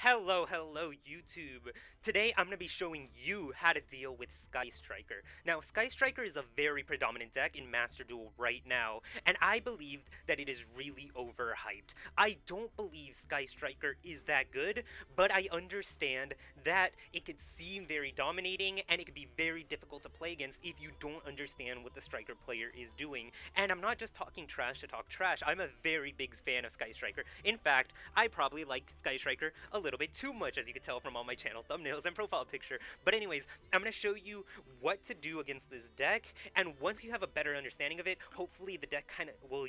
Hello YouTube! Today I'm going to be showing you how to deal with Sky Striker. Now, Sky Striker is a very predominant deck in Master Duel right now, and I believe that it is really overhyped. I don't believe Sky Striker is that good, but I understand that it could seem very dominating, and it could be very difficult to play against if you don't understand what the Striker player is doing. And I'm not just talking trash to talk trash, I'm a very big fan of Sky Striker. In fact, I probably like Sky Striker a little bit too much, as you can tell from all my channel thumbnails and profile picture. But anyways, I'm going to show you what to do against this deck, and once you have a better understanding of it, hopefully the deck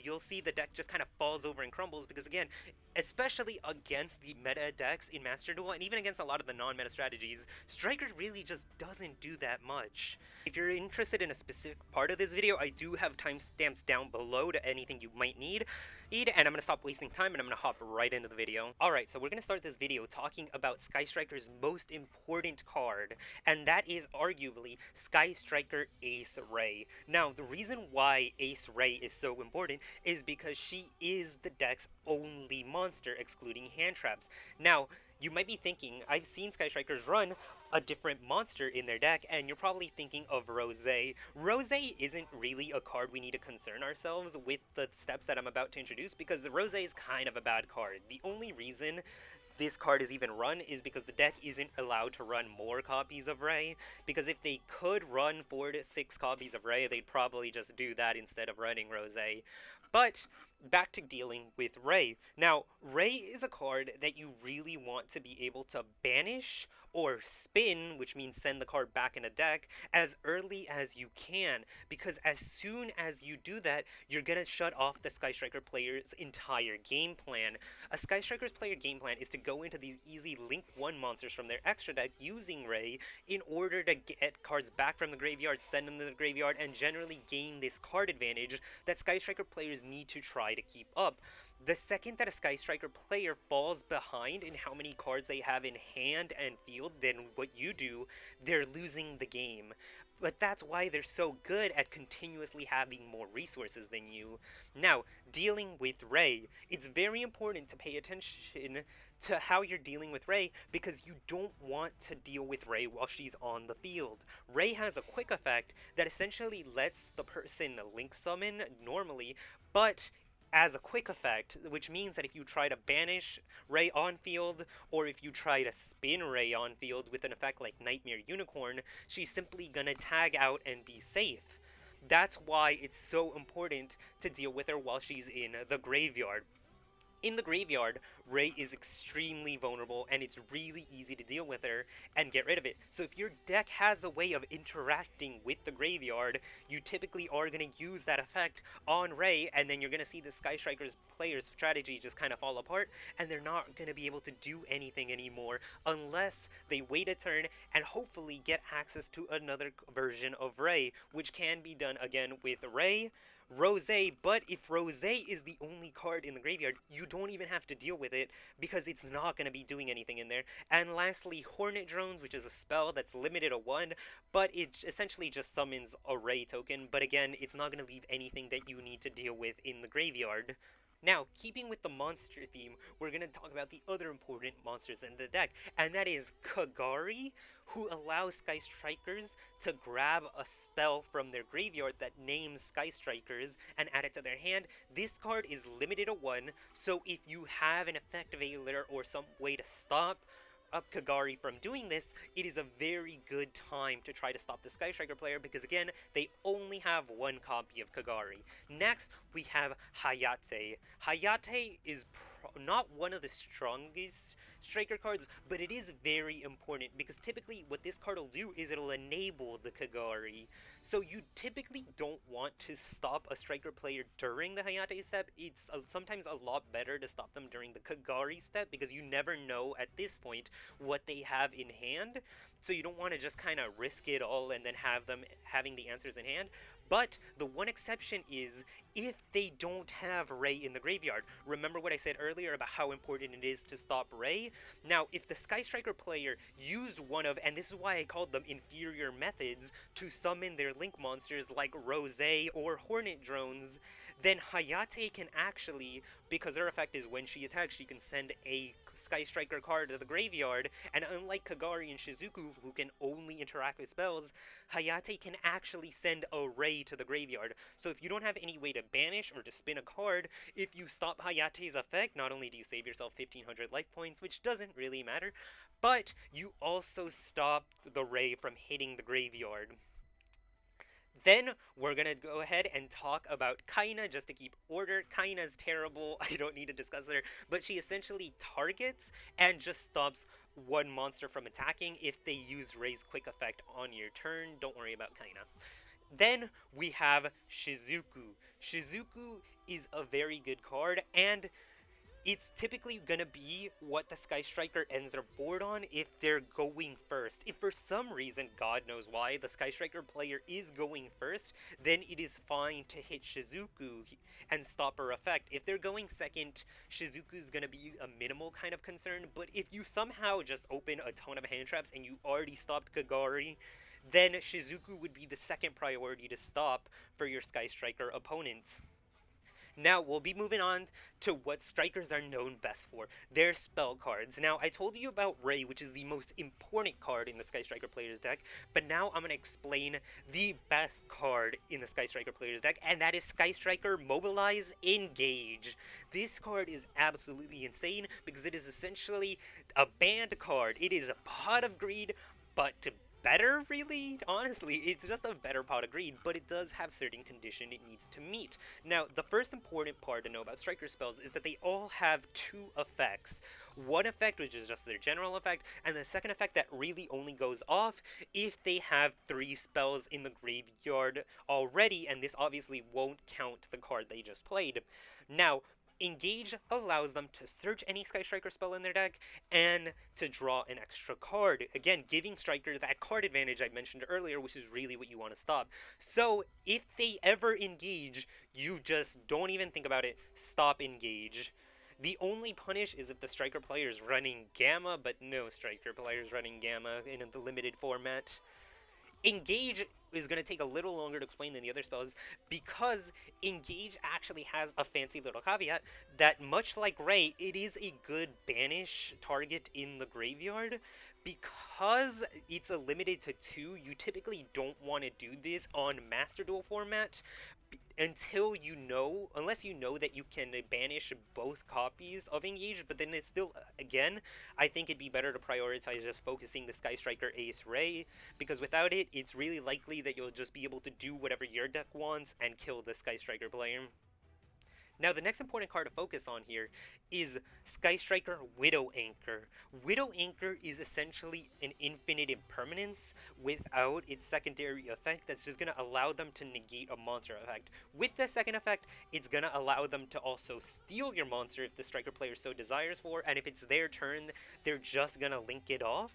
you'll see the deck just kind of falls over and crumbles, because again, especially against the meta decks in Master Duel, and even against a lot of the non-meta strategies, Striker really just doesn't do that much. If you're interested in a specific part of this video, I do have timestamps down below to anything you might need, and I'm going to stop wasting time and I'm going to hop right into the video. Alright, so we're going to start this video talking about Sky Striker's most important card, and that is arguably Sky Striker Ace Raye. Now, the reason why Ace Raye is so important is because she is the deck's only monster, excluding hand traps. Now, you might be thinking, I've seen Sky Strikers run a different monster in their deck, and you're probably thinking of Roze. Roze isn't really a card we need to concern ourselves with the steps that I'm about to introduce, because Roze is kind of a bad card. The only reason this card is even run is because the deck isn't allowed to run more copies of Raye, because if they could run 4 to 6 copies of Raye, they'd probably just do that instead of running Roze. But back to dealing with Raye. Now, Raye is a card that you really want to be able to banish or spin, which means send the card back in a deck, as early as you can, because as soon as you do that, you're gonna shut off the Sky Striker player's entire game plan. A Sky Striker's player game plan is to go into these easy Link 1 monsters from their extra deck using Raye in order to get cards back from the graveyard, send them to the graveyard, and generally gain this card advantage that Sky Striker players need to try to keep up. The second that a Sky Striker player falls behind in how many cards they have in hand and field than what you do, they're losing the game. But that's why they're so good at continuously having more resources than you. Now, dealing with Raye, it's very important to pay attention to how you're dealing with Raye, because you don't want to deal with Raye while she's on the field. Raye has a quick effect that essentially lets the person link summon normally, but as a quick effect, which means that if you try to banish Raye on field, or if you try to spin Raye on field with an effect like Nightmare Unicorn, she's simply gonna tag out and be safe. That's why it's so important to deal with her while she's in the graveyard. In the graveyard, Raye is extremely vulnerable, and it's really easy to deal with her and get rid of it. So if your deck has a way of interacting with the graveyard, you typically are going to use that effect on Raye, and then you're going to see the Sky Strikers player's strategy just kind of fall apart, and they're not going to be able to do anything anymore unless they wait a turn and hopefully get access to another version of Raye, which can be done again with Raye, Roze, but if Roze is the only card in the graveyard, you don't even have to deal with it, because it's not going to be doing anything in there. And lastly, Hornet Drones, which is a spell that's limited to 1, but it essentially just summons a Raye token, but again, it's not going to leave anything that you need to deal with in the graveyard. Now, keeping with the monster theme, we're going to talk about the other important monsters in the deck, and that is Kagari, who allows Sky Strikers to grab a spell from their graveyard that names Sky Strikers and add it to their hand. This card is limited to 1, so if you have an effect available or some way to stop up Kagari from doing this, it is a very good time to try to stop the Sky Striker player, because again, they only have 1 copy of Kagari. Next, we have Hayate. Hayate is not one of the strongest Striker cards, but it is very important, because typically what this card will do is it'll enable the Kagari. So you typically don't want to stop a Striker player during the Hayate step. It's sometimes a lot better to stop them during the Kagari step, because you never know at this point what they have in hand, so you don't want to just kind of risk it all and then have them having the answers in hand. But the one exception is if they don't have Raye in the graveyard. Remember what I said earlier about how important it is to stop Raye? Now, if the Sky Striker player used one of, and this is why I called them inferior methods, to summon their Link monsters like Roze or Hornet Drones, then Hayate can actually, because her effect is when she attacks, she can send a Sky Striker card to the graveyard, and unlike Kagari and Shizuku, who can only interact with spells, Hayate can actually send a Raye to the graveyard. So if you don't have any way to banish or to spin a card, if you stop Hayate's effect, not only do you save yourself 1500 life points, which doesn't really matter, but you also stop the Raye from hitting the graveyard. Then we're gonna go ahead and talk about Kaina just to keep order. Kaina's terrible, I don't need to discuss her, but she essentially targets and just stops one monster from attacking if they use Raye's quick effect on your turn. Don't worry about Kaina. Then we have Shizuku. Shizuku is a very good card, and it's typically gonna be what the Sky Striker ends their board on if they're going first. If for some reason, God knows why, the Sky Striker player is going first, then it is fine to hit Shizuku and stop her effect. If they're going second, Shizuku's gonna be a minimal kind of concern, but if you somehow just open a ton of hand traps and you already stopped Kagari, then Shizuku would be the second priority to stop for your Sky Striker opponents. Now, we'll be moving on to what strikers are known best for, their spell cards. Now, I told you about Raye, which is the most important card in the Sky Striker player's deck, but now I'm going to explain the best card in the Sky Striker player's deck, and that is Sky Striker Mobilize Engage. This card is absolutely insane because it is essentially a banned card. It is a Pot of Greed, but better, really? Honestly, it's just a better Pot of Greed, but it does have certain condition it needs to meet. Now, the first important part to know about Striker spells is that they all have two effects. One effect, which is just their general effect, and the second effect that really only goes off if they have 3 spells in the graveyard already, and this obviously won't count the card they just played. Now, Engage allows them to search any Sky Striker spell in their deck and to draw an extra card. Again, giving Striker that card advantage I mentioned earlier, which is really what you want to stop. So, if they ever engage, you just don't even think about it. Stop Engage. The only punish is if the Striker player is running Gamma, but no Striker player is running Gamma in the limited format. Engage is going to take a little longer to explain than the other spells because Engage actually has a fancy little caveat that, much like Raye, it is a good banish target in the graveyard. Because it's a limited to 2, you typically don't want to do this on Master Duel format until you know, unless you know that you can banish both copies of Engage, but then it's still, again, I think it'd be better to prioritize just focusing the Sky Striker Ace Raye, because without it, it's really likely that you'll just be able to do whatever your deck wants and kill the Sky Striker player. Now, the next important card to focus on here is Sky Striker Widow Anchor. Widow Anchor is essentially an infinite impermanence without its secondary effect that's just going to allow them to negate a monster effect. With the second effect, it's going to allow them to also steal your monster if the Striker player so desires for, and if it's their turn, they're just going to link it off.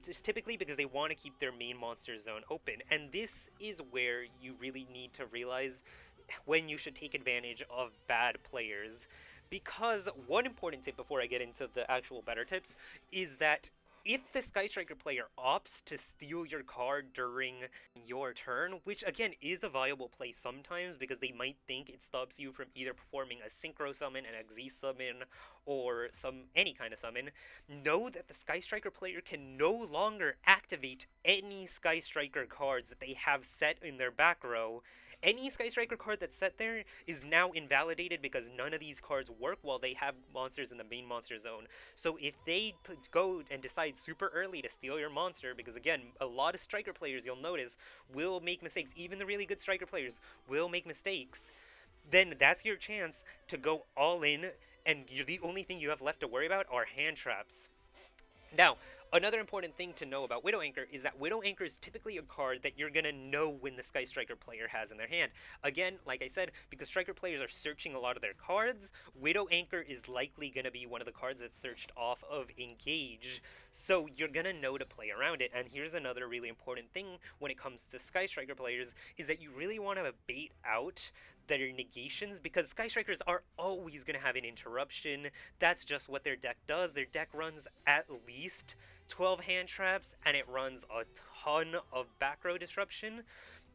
Just typically because they want to keep their main monster zone open, and this is where you really need to realize when you should take advantage of bad players. Because one important tip before I get into the actual better tips is that if the Sky Striker player opts to steal your card during your turn, which again is a viable play sometimes because they might think it stops you from either performing a Synchro Summon, an Xyz Summon, or any kind of summon, know that the Sky Striker player can no longer activate any Sky Striker cards that they have set in their back row. Any Sky Striker card that's set there is now invalidated because none of these cards work while they have monsters in the main monster zone. So if they go and decide super early to steal your monster, because again, a lot of Striker players, you'll notice, will make mistakes. Even the really good Striker players will make mistakes. Then that's your chance to go all in, and the only thing you have left to worry about are hand traps. Now, another important thing to know about Widow Anchor is that Widow Anchor is typically a card that you're going to know when the Sky Striker player has in their hand. Again, like I said, because Striker players are searching a lot of their cards, Widow Anchor is likely going to be one of the cards that's searched off of Engage. So you're going to know to play around it. And here's another really important thing when it comes to Sky Striker players is that you really want to bait out their negations, because Sky Strikers are always going to have an interruption. That's just what their deck does. Their deck runs at least 12 hand traps, and it runs a ton of back row disruption.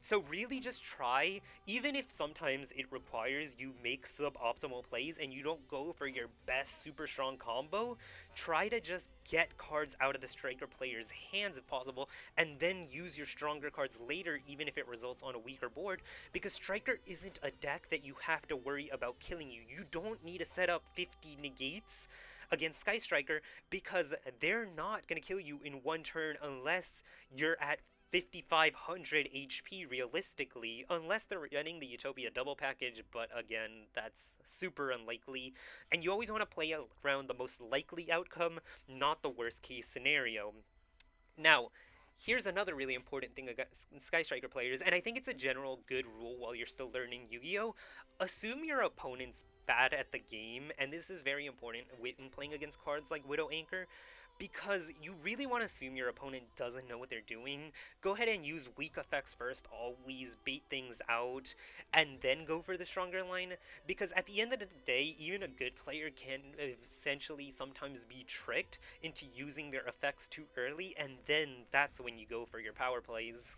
So really just try, even if sometimes it requires you make suboptimal plays and you don't go for your best super strong combo, try to just get cards out of the striker player's hands if possible, and then use your stronger cards later even if it results on a weaker board, because striker isn't a deck that you have to worry about killing you. You don't need to set up 50 negates against Sky Striker because they're not going to kill you in one turn unless you're at 5,500 HP realistically, unless they're running the Utopia double package, but again, that's super unlikely. And you always want to play around the most likely outcome, not the worst case scenario. Now, here's another really important thing against Sky Striker players, and I think it's a general good rule while you're still learning Yu-Gi-Oh! Assume your opponent's bad at the game, and this is very important when playing against cards like Widow Anchor, because you really want to assume your opponent doesn't know what they're doing. Go ahead and use weak effects first, always bait things out, and then go for the stronger line, because at the end of the day, even a good player can essentially sometimes be tricked into using their effects too early, and then that's when you go for your power plays.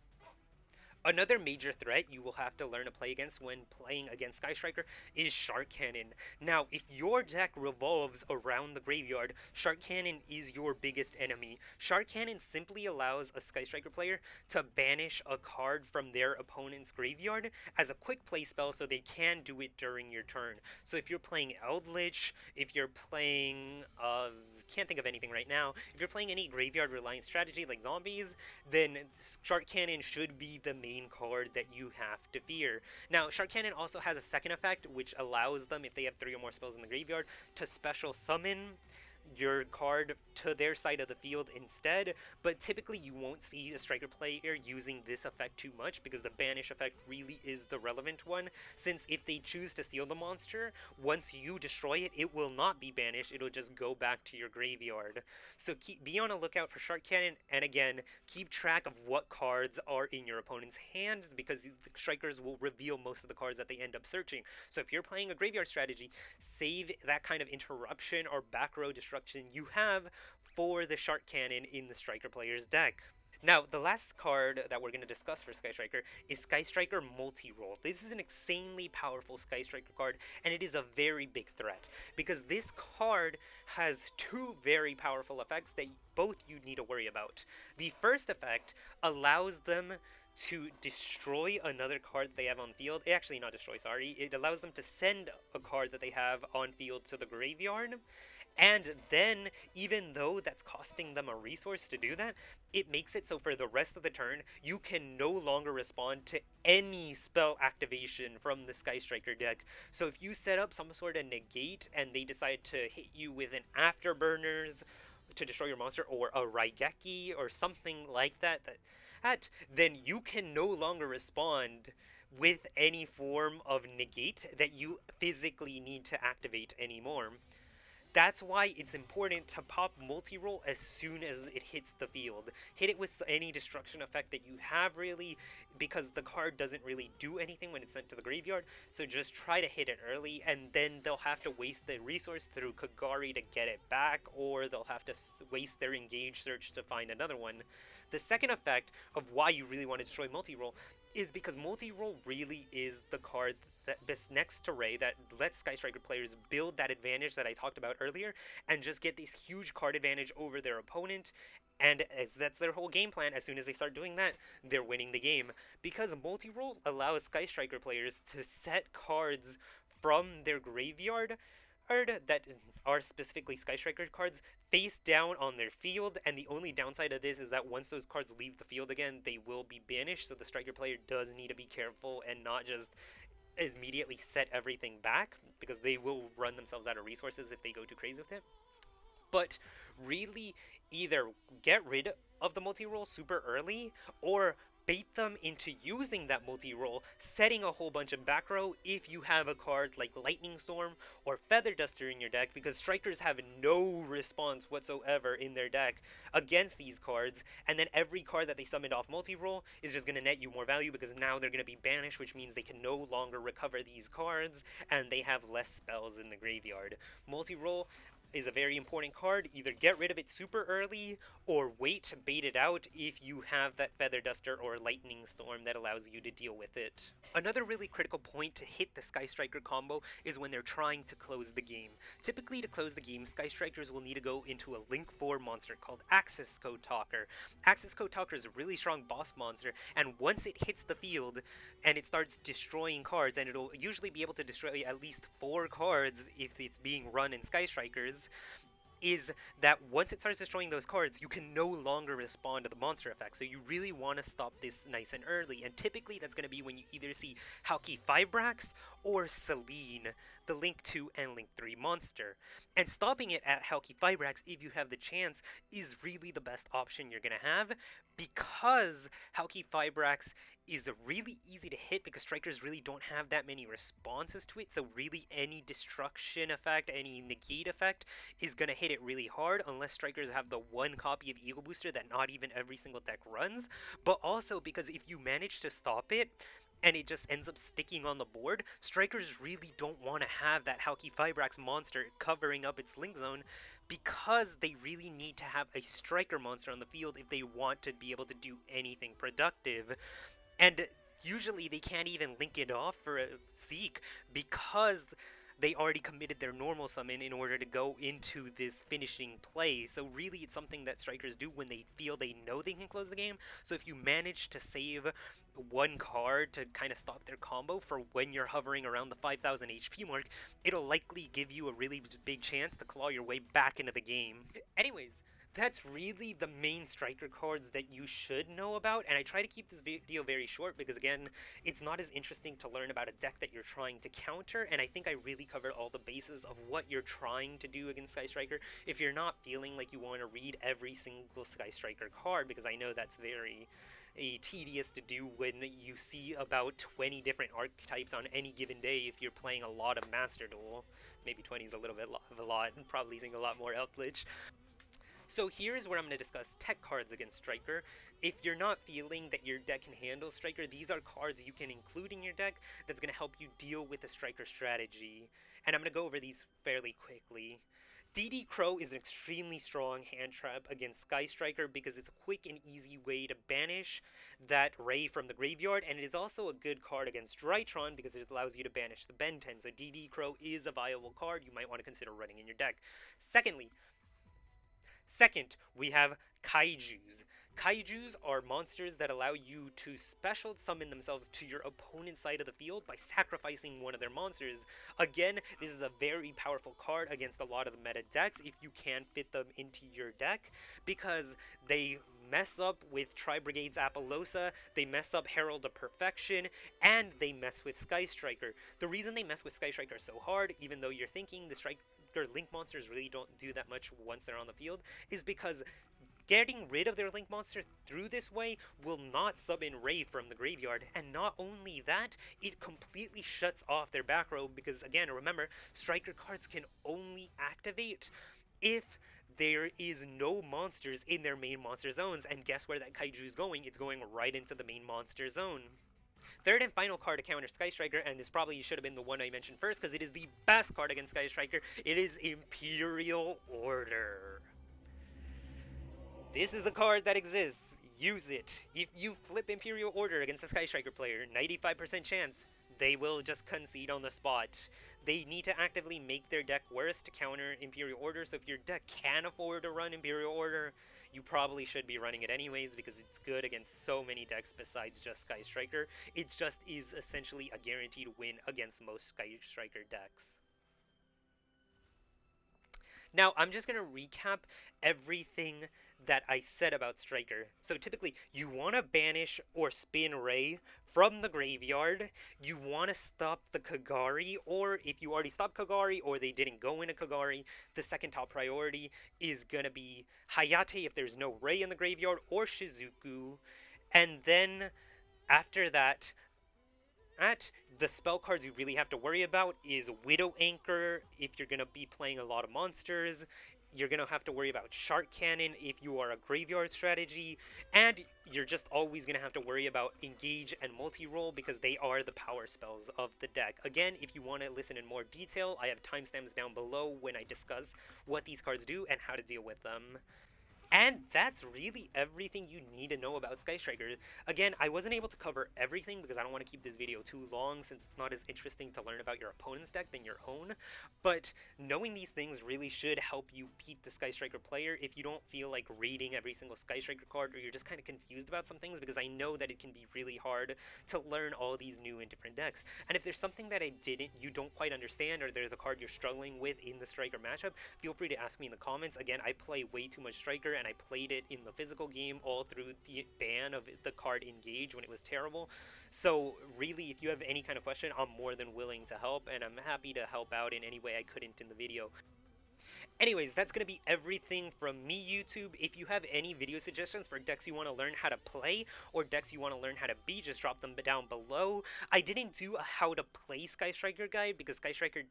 Another major threat you will have to learn to play against when playing against Sky Striker is Shark Cannon. Now, if your deck revolves around the graveyard, Shark Cannon is your biggest enemy. Shark Cannon simply allows a Sky Striker player to banish a card from their opponent's graveyard as a quick play spell so they can do it during your turn. So if you're playing Eldlich, if you're playing, can't think of anything right now, if you're playing any graveyard reliant strategy like zombies, then Shark Cannon should be the main card that you have to fear. Now, Shark Cannon also has a second effect, which allows them, if they have 3 or more spells in the graveyard, to special summon your card to their side of the field instead, but typically you won't see a striker player using this effect too much because the banish effect really is the relevant one, since if they choose to steal the monster, once you destroy it, it will not be banished, it'll just go back to your graveyard. So be on a lookout for Shark Cannon, and again, keep track of what cards are in your opponent's hands, because the strikers will reveal most of the cards that they end up searching. So if you're playing a graveyard strategy, save that kind of interruption or back row destruction you have for the Shark Cannon in the striker player's deck. Now, the last card that we're going to discuss for Sky Striker is Sky Striker Multirole. This is an insanely powerful Sky Striker card, and it is a very big threat, because this card has 2 very powerful effects that both you need to worry about. The first effect allows them to destroy another card they have on field. Actually, not destroy, sorry. It allows them to send a card that they have on field to the graveyard. And then, even though that's costing them a resource to do that, it makes it so for the rest of the turn, you can no longer respond to any spell activation from the Sky Striker deck. So if you set up some sort of negate and they decide to hit you with an Afterburners to destroy your monster, or a Raigeki or something like that, then you can no longer respond with any form of negate that you physically need to activate anymore. That's why it's important to pop Multirole as soon as it hits the field. Hit it with any destruction effect that you have, really, because the card doesn't really do anything when it's sent to the graveyard, so just try to hit it early, and then they'll have to waste the resource through Kagari to get it back, or they'll have to waste their engage search to find another one. The second effect of why you really want to destroy Multirole is because Multirole really is the card that next to Raye that lets Sky Striker players build that advantage that I talked about earlier and just get this huge card advantage over their opponent. And as that's their whole game plan, as soon as they start doing that, they're winning the game. Because Multirole allows Sky Striker players to set cards from their graveyard that are specifically Sky Striker cards face down on their field, and the only downside of this is that once those cards leave the field again, they will be banished, so the Striker player does need to be careful and not just immediately set everything back, because they will run themselves out of resources if they go too crazy with it. But really, either get rid of the Multirole super early, or bait them into using that Multirole, setting a whole bunch of back row if you have a card like Lightning Storm or Feather Duster in your deck, because strikers have no response whatsoever in their deck against these cards, and then every card that they summoned off Multirole is just going to net you more value, because now they're going to be banished, which means they can no longer recover these cards, and they have less spells in the graveyard. Multirole is a very important card. Either get rid of it super early or wait to bait it out if you have that Feather Duster or Lightning Storm that allows you to deal with it. Another really critical point to hit the Sky Striker combo is when they're trying to close the game. Typically, to close the game, Sky Strikers will need to go into a Link 4 monster called Access Code Talker. Access Code Talker is a really strong boss monster, and once it hits the field and it starts destroying cards, and it'll usually be able to destroy at least 4 cards if it's being run in Sky Strikers, is that once it starts destroying those cards, you can no longer respond to the monster effect. So you really want to stop this nice and early. And typically that's going to be when you either see Halquifibrax or Selene, the Link 2 and Link 3 monster. And stopping it at Halquifibrax, if you have the chance, is really the best option you're going to have, because Halquifibrax is really easy to hit because strikers really don't have that many responses to it. So really any destruction effect, any negate effect is going to hit it really hard unless strikers have the one copy of Eagle Booster that not even every single deck runs. But also because if you manage to stop it and it just ends up sticking on the board, strikers really don't want to have that Halquifibrax monster covering up its link zone, because they really need to have a striker monster on the field if they want to be able to do anything productive. And usually they can't even link it off for a Zeke because they already committed their normal summon in order to go into this finishing play. So really it's something that strikers do when they feel they know they can close the game. So if you manage to save one card to kind of stop their combo for when you're hovering around the 5000 HP mark, it'll likely give you a really big chance to claw your way back into the game. Anyways, that's really the main striker cards that you should know about, and I try to keep this video very short because, again, it's not as interesting to learn about a deck that you're trying to counter, and I think I really covered all the bases of what you're trying to do against Sky Striker. If you're not feeling like you want to read every single Sky Striker card, because I know that's very tedious to do when you see about 20 different archetypes on any given day if you're playing a lot of Master Duel. Maybe 20 is a little bit of a lot, and probably using a lot more Eldlich. So here's where I'm going to discuss tech cards against Striker. If you're not feeling that your deck can handle Striker, these are cards you can include in your deck that's going to help you deal with the Striker strategy. And I'm going to go over these fairly quickly. DD Crow is an extremely strong hand trap against Sky Striker because it's a quick and easy way to banish that Raye from the graveyard, and it is also a good card against Drytron because it allows you to banish the Ben 10. So DD Crow is a viable card you might want to consider running in your deck. Second, we have Kaijus. Kaijus are monsters that allow you to special summon themselves to your opponent's side of the field by sacrificing one of their monsters. Again, this is a very powerful card against a lot of the meta decks if you can fit them into your deck, because they mess up with Tri-Brigade's Apollosa, they mess up Herald of Perfection, and they mess with Sky Striker. The reason they mess with Sky Striker so hard, even though you're thinking the Striker Link monsters really don't do that much once they're on the field, is because getting rid of their Link monster through this way will not summon Raye from the graveyard, and not only that, it completely shuts off their back row because, again, remember, Striker cards can only activate if there is no monsters in their main monster zones, and guess where that Kaiju is going? It's going right into the main monster zone. Third and final card to counter Sky Striker, and this probably should have been the one I mentioned first because it is the best card against Sky Striker, it is Imperial Order. This is a card that exists. Use it. If you flip Imperial Order against a Sky Striker player, 95% chance they will just concede on the spot. They need to actively make their deck worse to counter Imperial Order, so if your deck can afford to run Imperial Order, you probably should be running it anyways because it's good against so many decks besides just Sky Striker. It just is essentially a guaranteed win against most Sky Striker decks. Now, I'm just going to recap everything that I said about Striker. So typically, you want to banish or spin Raye from the graveyard. You want to stop the Kagari, or if you already stopped Kagari or they didn't go into Kagari, the second top priority is going to be Hayate if there's no Raye in the graveyard, or Shizuku. And then after that, the spell cards you really have to worry about is Widow Anchor if you're going to be playing a lot of monsters. you're gonna have to worry about Shark Cannon if you are a graveyard strategy, and you're just always gonna have to worry about Engage and Multirole because they are the power spells of the deck. Again, if you want to listen in more detail, I have timestamps down below when I discuss what these cards do and how to deal with them. And that's really everything you need to know about Sky Striker. Again, I wasn't able to cover everything because I don't want to keep this video too long since it's not as interesting to learn about your opponent's deck than your own. But knowing these things really should help you beat the Sky Striker player if you don't feel like reading every single Sky Striker card or you're just kind of confused about some things, because I know that it can be really hard to learn all these new and different decks. And if there's something that you don't quite understand, or there's a card you're struggling with in the Striker matchup, feel free to ask me in the comments. Again, I play way too much Striker, and I played it in the physical game all through the ban of the card Engage when it was terrible. So really, if you have any kind of question, I'm more than willing to help, and I'm happy to help out in any way I couldn't in the video. Anyways, that's going to be everything from me, YouTube. If you have any video suggestions for decks you want to learn how to play or decks you want to learn how to beat, just drop them down below. I didn't do a how to play Sky Striker guide because Sky Striker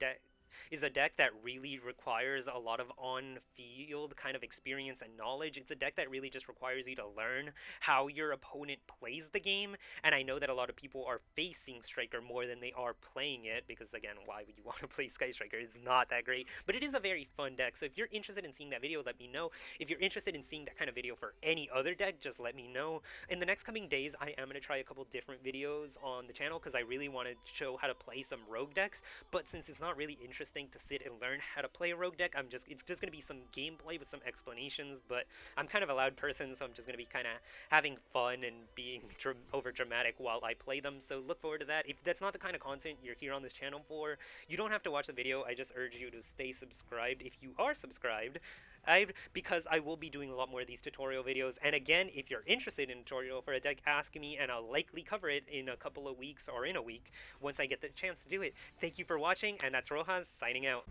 is a deck that really requires a lot of on-field kind of experience and knowledge. It's a deck that really just requires you to learn how your opponent plays the game, and I know that a lot of people are facing Striker more than they are playing it, because again, why would you want to play Sky Striker? It's not that great, but it is a very fun deck. So if you're interested in seeing that video, let me know. If you're interested in seeing that kind of video for any other deck, just let me know. In the next coming days, I am going to try a couple different videos on the channel because I really want to show how to play some rogue decks, but since it's not really interesting to sit and learn how to play a rogue deck, it's just going to be some gameplay with some explanations. But I'm kind of a loud person, so I'm just going to be kind of having fun and being over dramatic while I play them. So look forward to that. If that's not the kind of content you're here on this channel for, you don't have to watch the video. I just urge you to stay subscribed if you are subscribed, because I will be doing a lot more of these tutorial videos. And again, if you're interested in a tutorial for a deck, ask me and I'll likely cover it in a couple of weeks or in a week once I get the chance to do it. Thank you for watching, and that's Roze signing out.